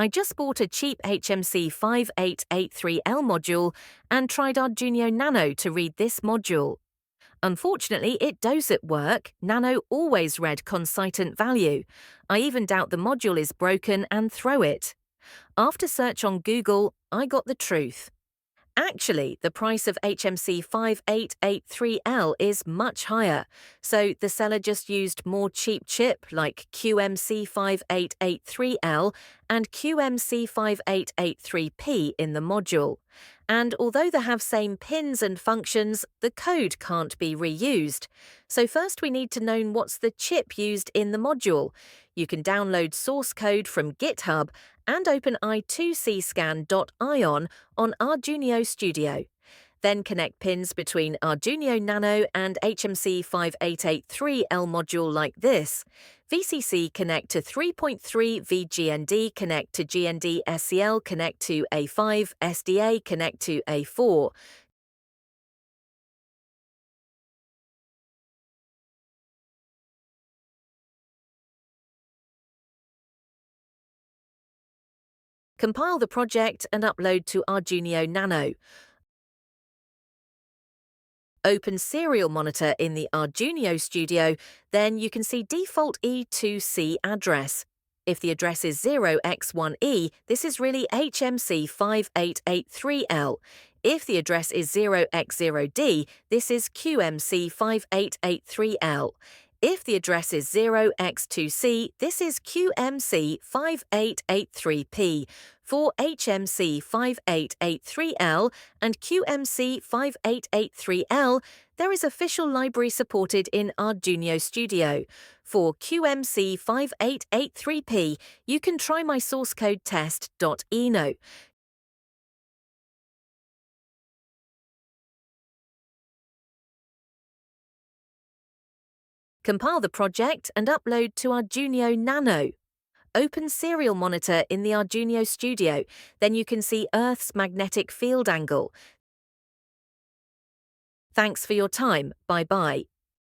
I just bought a cheap hmc5883l module and tried Arduino Nano to read this module. Unfortunately, it does at work. Nano always read concitant value. I even doubt the module is broken and throw it. After search on Google, I got the truth. Actually, the price of hmc5883l is much higher, so the seller just used more cheap chip like QMC5883l and QMC5883P in the module. And although they have same pins and functions, the code can't be reused. So first we need to know what's the chip used in the module. You can download source code from GitHub and open i2cscan.ion on Arduino Studio. Then connect pins between Arduino Nano and hmc5883l module like this. VCC connect to 3.3, VGND connect to GND SCL connect to A5, SDA connect to A4. Compile the project and upload to Arduino Nano. Open Serial Monitor in the Arduino Studio, then you can see default E2C address. If the address is 0x1e, this is really hmc5883l. If the address is 0x0d, this is QMC5883l. If the address is 0x2c, this is QMC5883P. For hmc5883l and QMC5883l, there is official library supported in Arduino Studio. For QMC5883P, you can try my source code test.eno. Compile the project and upload to Arduino Nano. Open Serial Monitor in the Arduino Studio, then you can see Earth's magnetic field angle. Thanks for your time. Bye-bye.